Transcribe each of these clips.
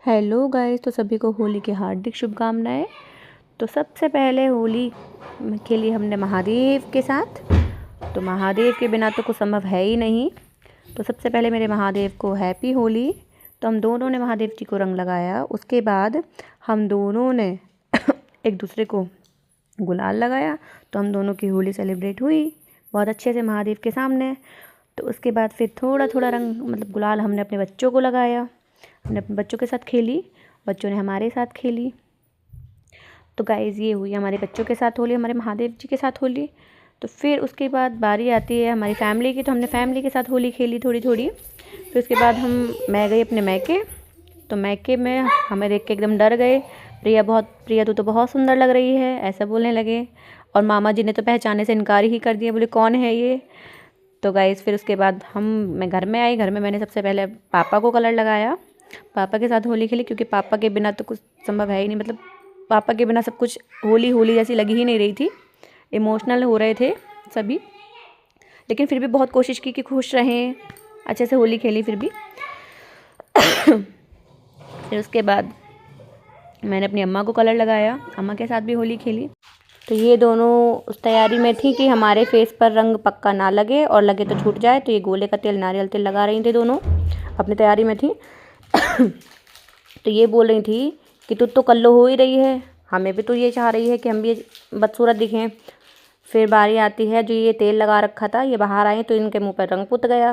Hello guys, तो सभी को होली की हार्दिक शुभकामनाएं। तो सबसे पहले होली खेली हमने महादेव के साथ। तो महादेव के बिना तो कुछ संभव है ही नहीं। तो सबसे पहले मेरे महादेव को हैप्पी होली। तो हम दोनों ने महादेव जी को रंग लगाया। उसके बाद हम दोनों ने एक दूसरे को गुलाल लगाया। तो हम दोनों की होली सेलिब्रेट हुई बहुत अच्छे से महादेव के सामने। तो उसके बाद फिर थोड़ा थोड़ा रंग मतलब गुलाल हमने अपने बच्चों को लगाया। हमने अपने बच्चों के साथ खेली, बच्चों ने हमारे साथ खेली। तो गाइज़ ये हुई हमारे बच्चों के साथ होली, हमारे महादेव जी के साथ होली। तो फिर उसके बाद बारी आती है हमारी फैमिली की। तो हमने फैमिली के साथ होली खेली थोड़ी थोड़ी। फिर उसके बाद मैं गई अपने मैके। तो मैके में हमें देख के एकदम डर गए। प्रिया तू तो बहुत सुंदर लग रही है, ऐसा बोलने लगे। और मामा जी ने तो पहचाने से इनकार ही कर दिया, बोले कौन है ये। तो गाइज़ फिर उसके बाद मैं घर में आई। घर में मैंने सबसे पहले पापा को कलर लगाया, पापा के साथ होली खेली, क्योंकि पापा के बिना तो कुछ संभव है ही नहीं। मतलब पापा के बिना सब कुछ होली होली जैसी लगी ही नहीं रही थी। इमोशनल हो रहे थे सभी, लेकिन फिर भी बहुत कोशिश की कि खुश रहें, अच्छे से होली खेली फिर भी। फिर उसके बाद मैंने अपनी अम्मा को कलर लगाया, अम्मा के साथ भी होली खेली। तो ये दोनों उस तैयारी में थी कि हमारे फेस पर रंग पक्का ना लगे, और लगे तो छूट जाए। तो ये गोले का तेल, नारियल तेल लगा रही थी, दोनों अपनी तैयारी में थी। तो ये बोल रही थी कि तू तो कल्लो हो ही रही है, हमें भी तो ये चाह रही है कि हम भी बदसूरत दिखें। फिर बारी आती है, जो ये तेल लगा रखा था, ये बाहर आई तो इनके मुंह पर रंग पुत गया।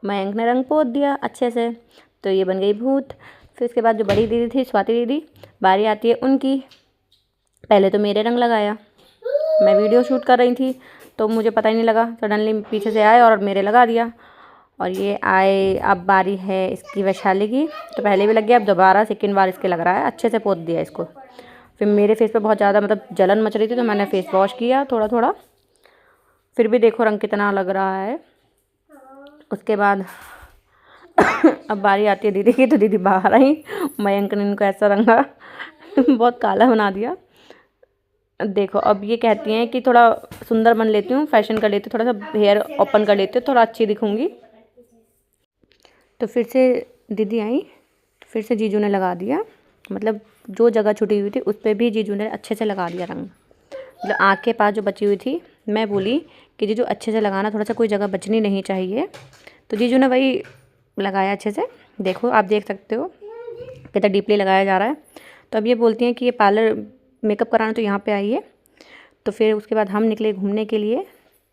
मयंक ने रंग पोत दिया अच्छे से, तो ये बन गई भूत। फिर उसके बाद जो बड़ी दीदी थी, स्वाति दीदी, बारी आती है उनकी। पहले तो मेरे रंग लगाया, मैं वीडियो शूट कर रही थी तो मुझे पता ही नहीं लगा, सडनली पीछे से आए और मेरे लगा दिया। और ये आए, अब बारी है इसकी, वैशाली की। तो पहले भी लग गया, अब दोबारा सेकंड बार इसके लग रहा है, अच्छे से पोत दिया इसको। फिर मेरे फेस पे बहुत ज़्यादा मतलब जलन मच रही थी, तो मैंने फेस वॉश किया थोड़ा थोड़ा। फिर भी देखो रंग कितना लग रहा है। उसके बाद अब बारी आती है दीदी की। तो दीदी बाहर आई, मयंक ने इनको ऐसा रंगा बहुत काला बना दिया। देखो अब ये कहती हैं कि थोड़ा सुंदर बन लेती हूँ, फैशन कर लेती हूँ, थोड़ा सा हेयर ओपन कर लेती हूँ, थोड़ा अच्छी दिखूँगी। तो फिर से दीदी आई, तो फिर से जीजू ने लगा दिया। मतलब जो जगह छुटी हुई थी उस पर भी जीजू ने अच्छे से लगा दिया रंग। मतलब आँख के पास जो बची हुई थी, मैं बोली कि जीजू अच्छे से लगाना, थोड़ा सा कोई जगह बचनी नहीं चाहिए। तो जीजू ने वही लगाया अच्छे से। देखो आप देख सकते हो कितना डीपली लगाया जा रहा है। तो अब ये बोलती हैं कि ये पार्लर मेकअप कराना, तो यहाँ पे आइए। तो फिर उसके बाद हम निकले घूमने के लिए।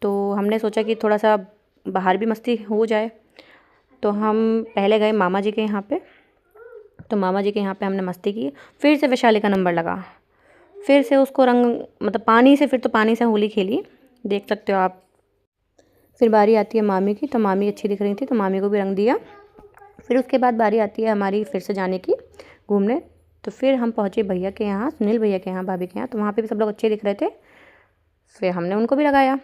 तो हमने सोचा कि थोड़ा सा बाहर भी मस्ती हो जाए। तो हम पहले गए मामा जी के यहाँ पे। तो मामा जी के यहाँ पे हमने मस्ती की। फिर से वैशाली का नंबर लगा, फिर से उसको रंग मतलब पानी से, फिर तो पानी से होली खेली, देख सकते हो आप। फिर बारी आती है मामी की। तो मामी अच्छी दिख रही थी, तो मामी को भी रंग दिया। फिर उसके बाद बारी आती है हमारी फिर से जाने की घूमने। तो फिर हम पहुँचे भैया के यहाँ, सुनील भैया के यहाँ, भाभी के यहाँ। तो वहाँ पे भी सब लोग अच्छे दिख रहे थे, फिर हमने उनको भी लगाया।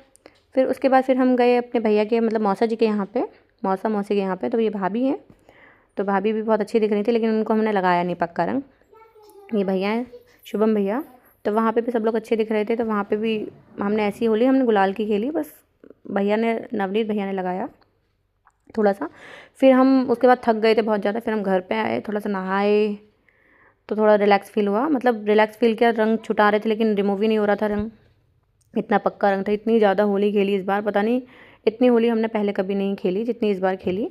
फिर उसके बाद फिर हम गए अपने भैया के मतलब मौसा जी के यहाँ पे, मौसा मौसी के यहाँ पे। तो ये भाभी हैं, तो भाभी भी बहुत अच्छी दिख रही थी, लेकिन उनको हमने लगाया नहीं पक्का रंग। ये भैया हैं, शुभम भैया। तो वहाँ पे भी सब लोग अच्छे दिख रहे थे, तो वहाँ पे भी हमने ऐसी होली हमने गुलाल की खेली बस। भैया ने, नवनीत भैया ने लगाया थोड़ा सा। फिर हम उसके बाद थक गए थे बहुत ज़्यादा। फिर हम घर पे आए, थोड़ा सा नहाए, तो थोड़ा रिलैक्स फील हुआ। मतलब रिलैक्स फील किया, रंग छुटा रहे थे लेकिन रिमूव ही नहीं हो रहा था रंग, इतना पक्का रंग था। इतनी ज़्यादा होली खेली इस बार, पता नहीं इतनी होली हमने पहले कभी नहीं खेली जितनी इस बार खेली।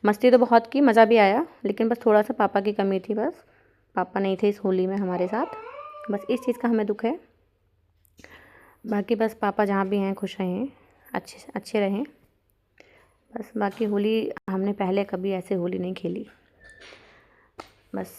मस्ती तो बहुत की, मज़ा भी आया, लेकिन बस थोड़ा सा पापा की कमी थी। बस पापा नहीं थे इस होली में हमारे साथ, बस इस चीज़ का हमें दुख है। बाकी बस पापा जहाँ भी हैं खुश रहें, अच्छे अच्छे रहें बस। बाकी होली हमने पहले कभी ऐसे होली नहीं खेली बस।